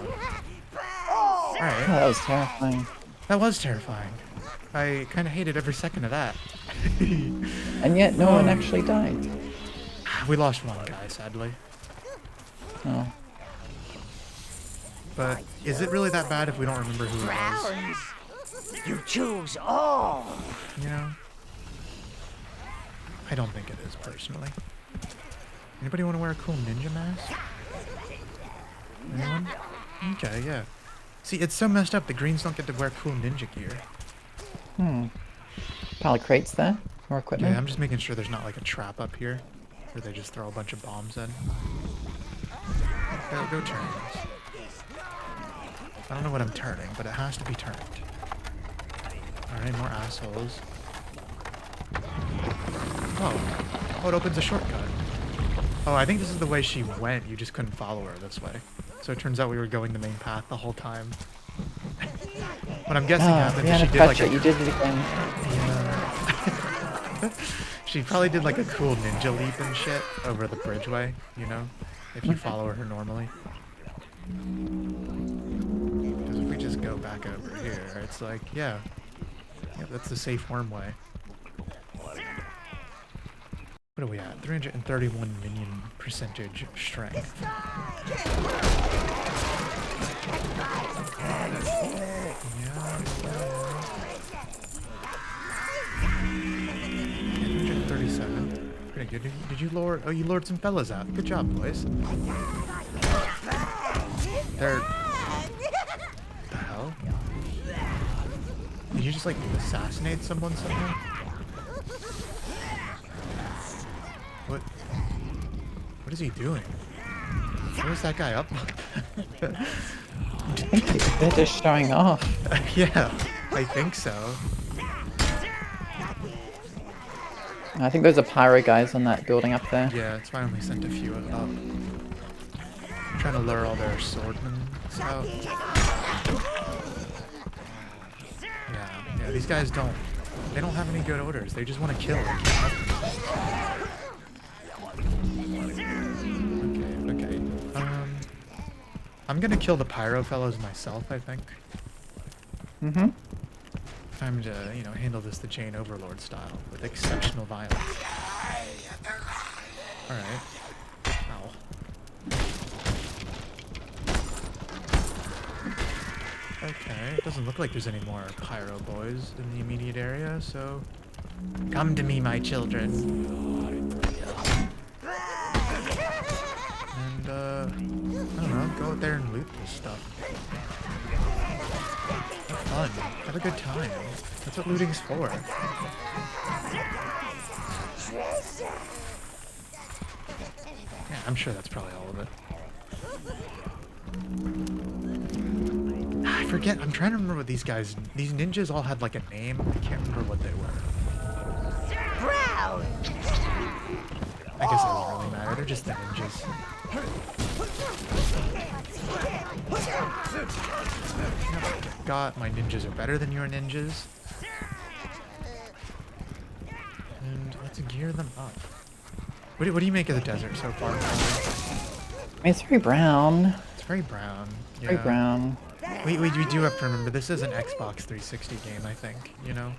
All right. Oh, that was terrifying. That was terrifying. I kind of hated every second of that. And yet, no one actually died. We lost one guy, sadly. Oh. But is it really that bad if we don't remember who it was? You choose all. You know? I don't think it is, personally. Anybody want to wear a cool ninja mask? Anyone? Okay, yeah. See, it's so messed up. The greens don't get to wear cool ninja gear. Pile of crates there. More equipment. Yeah, I'm just making sure there's not like a trap up here where they just throw a bunch of bombs in. Go turn this. I don't know what I'm turning, but it has to be turned. Alright, more assholes. Oh, it opens a shortcut. Oh, I think this is the way she went. You just couldn't follow her this way. So it turns out we were going the main path the whole time. What I'm guessing happened is she did like you did it again. Yeah. She probably did like a cool ninja leap and shit over the bridgeway, you know? If you follow her normally. Because if we just go back over here, it's like, yeah. Yeah, that's the safe worm way. What are we at? 331 minion percentage strength. Yeah. 337. Pretty good. Did you lure? Oh, you lured some fellas out. Good job, boys. They're... the hell? Did you just like assassinate someone somehow? What is he doing? What is that guy up? They're just showing off. Yeah, I think so. I think those are pyro guys on that building up there. Yeah, that's why I only sent a few up. I'm trying to lure all their swordmen out. Yeah, these guys don't have any good orders. They just want to kill. Okay. I'm gonna kill the pyro fellows myself, I think. Mm-hmm. Time to, you know, handle this the chain Overlord style with exceptional violence. Alright. Ow. Okay, it doesn't look like there's any more pyro boys in the immediate area, so... Come to me, my children. And, I don't know, go out there and loot this stuff. Have fun. Have a good time. That's what looting's for. Yeah, I'm sure that's probably all of it. I forget. I'm trying to remember what these guys... These ninjas all had like a name. I can't remember what they were. Proud. I guess it doesn't really matter. They're just the ninjas. God, my ninjas are better than your ninjas. And let's gear them up. What do you make of the desert so far? It's very brown. It's very brown. Yeah. Very brown. We do have to remember, this is an Xbox 360 game, I think, you know?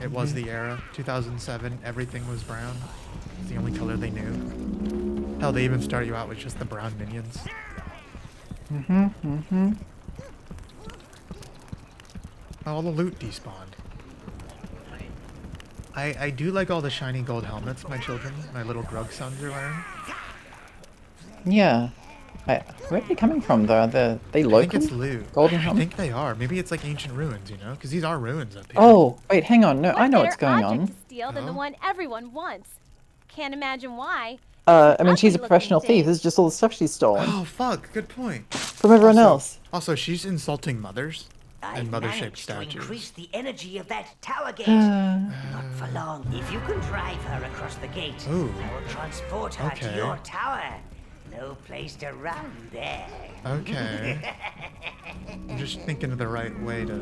It was the era. 2007, everything was brown. It's the only color they knew. Hell, they even start you out with just the brown minions. Oh, all the loot despawned. I do like all the shiny gold helmets my children, my little grug sons are wearing. Yeah. Where are they coming from though? They local? I think it's loot. Golden I helmet? think they are. Maybe it's like ancient ruins, you know? Because these are ruins up here. Oh, wait, hang on. No, What I know better what's going object on. to steal than the one everyone wants? Can't imagine why. I mean, she's a Ugly-looking professional thief. thing. This is just all the stuff she's stolen Oh, fuck. Good point. from everyone else. Also, she's insulting mothers I've and mother-shaped managed to statues. increase the energy of that tower gate. Not for long. If you can drive her across the gate, Ooh. I will transport her Okay. to your tower. No place to run there. Okay. I'm just thinking of the right way to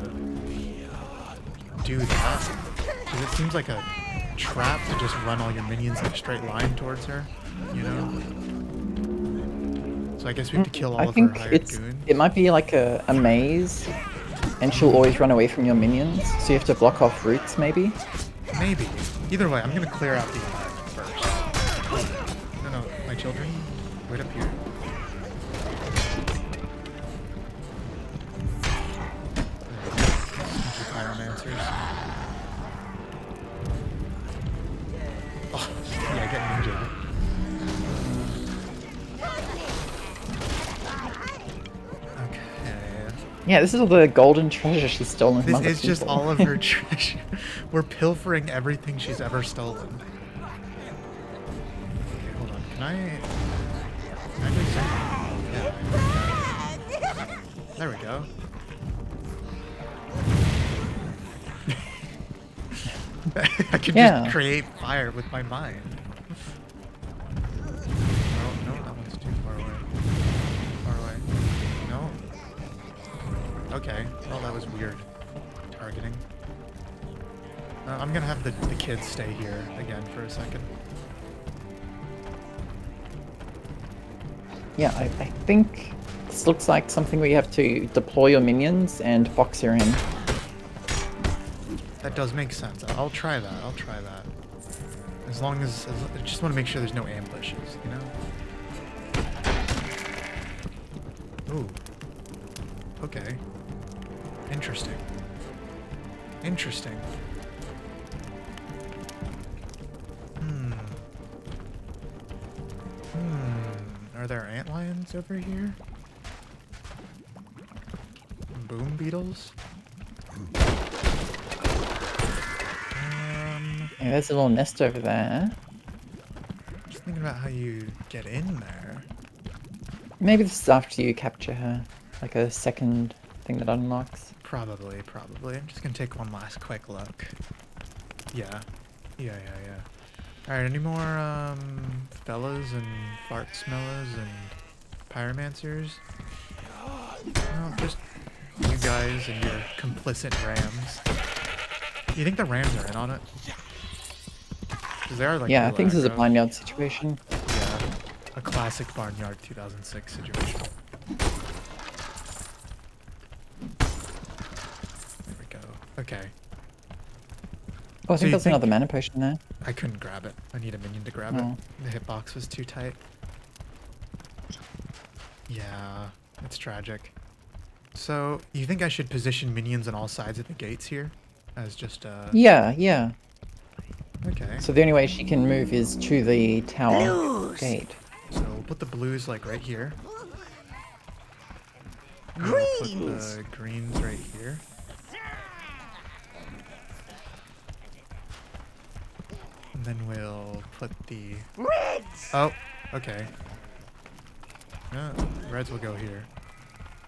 do that. Because it seems like a trap to just run all your minions in a straight line towards her, you know? So I guess we have to kill all I of her think hired goons. it might be like a maze, and she'll always run away from your minions, so you have to block off routes maybe. Maybe. Either way, I'm gonna clear out the environment first. No, my children, wait up here. Pyromancers. Oh, yeah, get ninja. Okay. Yeah, this is all the golden treasure she's stolen from This other is just people. all of her treasure. We're pilfering everything she's ever stolen. Okay, hold on. Can I do something? Yeah. There we go. I can just create fire with my mind. Oh, Okay. Well, that was weird. Targeting. I'm gonna have the kids stay here again for a second. Yeah, I think this looks like something where you have to deploy your minions and box her in. That does make sense. I'll try that. I'll try that. As long as I just want to make sure there's no ambushes, you know? Ooh. Okay. Interesting. Interesting. Are there antlions over here? Boom beetles? Yeah, there's a little nest over there. Just thinking about how you get in there. Maybe this is after you capture her. Like a second thing that unlocks. Probably. I'm just gonna take one last quick look. Yeah. Alright, any more, fellas and fart smellers and pyromancers? No, just you guys and your complicit rams. You think the rams are in on it? 'Cause they are like Yeah, I think this is a aggro. barnyard situation. Yeah, a classic Barnyard 2006 situation. There we go. Okay. Oh, I So think you there's think- another mana potion there. I couldn't grab it. I need a minion to grab Oh. it. The hitbox was too tight. Yeah, it's tragic. So, you think I should position minions on all sides of the gates here? As just, Yeah. Okay. So the only way she can move is to the tower Blues. gate. So, we'll put the blues, like, right here. And we'll put Greens. the greens right here. And then we'll put the... Reds. Oh, okay. No, reds will go here.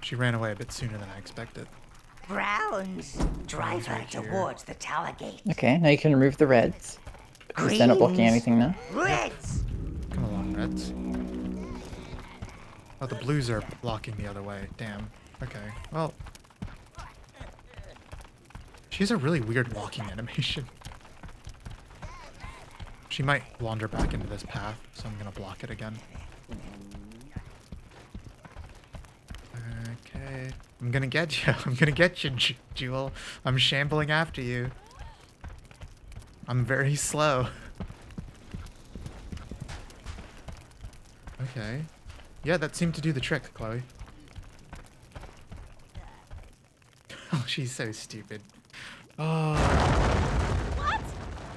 She ran away a bit sooner than I expected. Browns. Drive her right here. towards the tower gate. Okay, now you can remove the reds. Because they're not blocking Greens. anything now. Reds. Come along, reds. Oh, the blues are blocking the other way. Damn. Okay. Well. She has a really weird walking animation. She might wander back into this path, so I'm gonna block it again. Okay. I'm gonna get you. I'm gonna get you, Jewel. I'm shambling after you. I'm very slow. Okay. Yeah, that seemed to do the trick, Chloe. Oh, she's so stupid. Oh. What?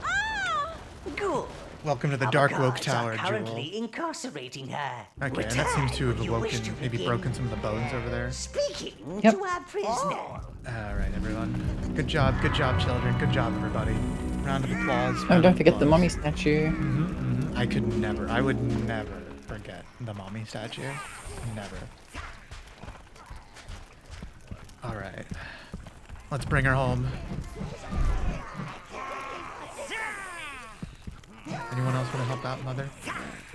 Ah! Good. Welcome to the Our Dark Woke guards Tower, are Jewel. currently incarcerating her. Okay, and that seems to have Return when you wish awoken, to maybe begin broken some of the bones over there. Speaking Yep. to our prisoner. Alright, everyone. Good job, children. Good job, everybody. Round of applause. Oh, round don't of forget the applause. mommy statue. I would never forget the mommy statue. Never. Alright. Let's bring her home. Anyone else want to help out, Mother?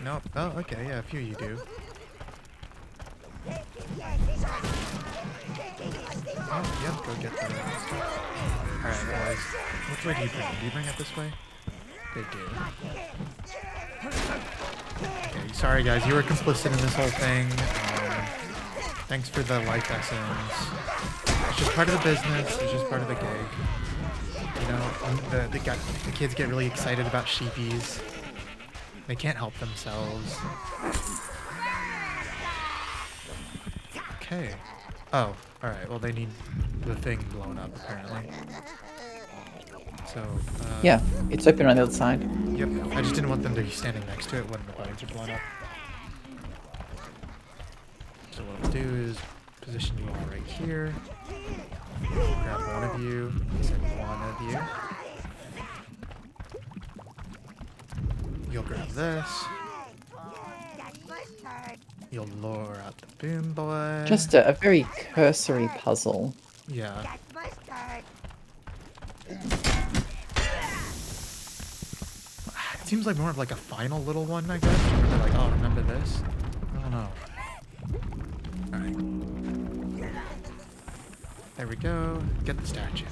Nope. Oh, okay, yeah, a few of you do. Oh, yep, go get the... Alright, boys. Which way do you bring it? Do you bring it this way? They do. Okay, sorry guys, you were complicit in this whole thing. Thanks for the life lessons. It's just part of the business, it's just part of the gig. You know, the kids get really excited about sheepies. They can't help themselves. Okay. Oh, alright, well they need the thing blown up, apparently. So, Yeah, it's open on the other side. Yep, I just didn't want them to be standing next to it when the buttons are blown up. So what I'll do is position you all right here. Grab one of you. I said one of you. You'll grab this. You'll lure out the boom boy. Just a very cursory puzzle. Yeah. It seems like more of like a final little one, I guess. Where they're like, oh, remember this? I don't know. Alright. There we go. Get the statue.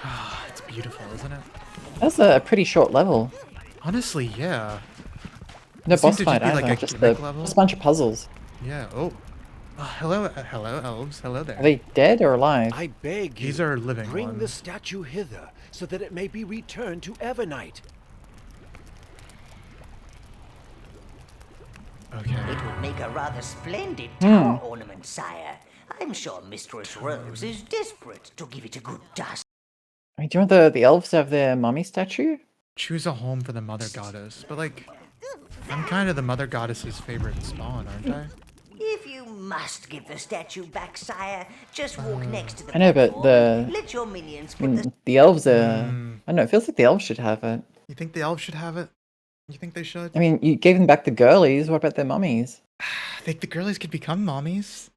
Ah, it's beautiful, isn't it? That's a pretty short level. Honestly, yeah. No It seemed boss to fight just be like either. a Just gimmick level. a bunch of puzzles. Yeah. Oh. Hello, hello, elves. Hello there. Are they dead or alive? I beg you, These are living bring the ones. statue hither, so that it may be returned to Evernight. Okay. It would make a rather splendid tower ornament, sire. I'm sure Mistress Rose is desperate to give it a good dust. I mean, do you want the elves to have their mummy statue? Choose a home for the mother goddess. But like, I'm kind of the mother goddess's favorite spawn, aren't I? If you must give the statue back, sire, just walk next to the I know, but platform. Let your minions I put the mean, the elves are... I don't know, it feels like the elves should have it. You think the elves should have it? You think they should? I mean, you gave them back the girlies, what about their mummies? I think the girlies could become mommies.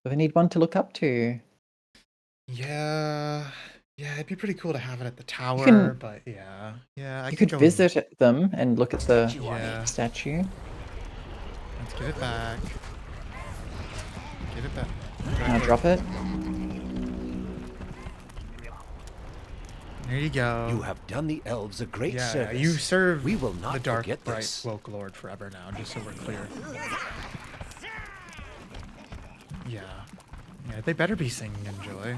But they need one to look up to. Yeah. Yeah, it'd be pretty cool to have it at the tower, can- but yeah. Yeah, I You could could go... visit them and look at the Yeah. statue. Let's give it back. Give it back. Now drop it. There you go. You have done the elves a great yeah, service. you serve We will not the dark, forget bright this. woke lord forever now, just so we're clear. Yeah. Yeah, they better be singing in joy.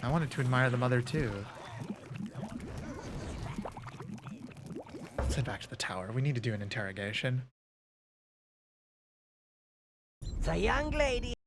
I wanted to admire the mother too. Let's head back to the tower. We need to do an interrogation. young lady.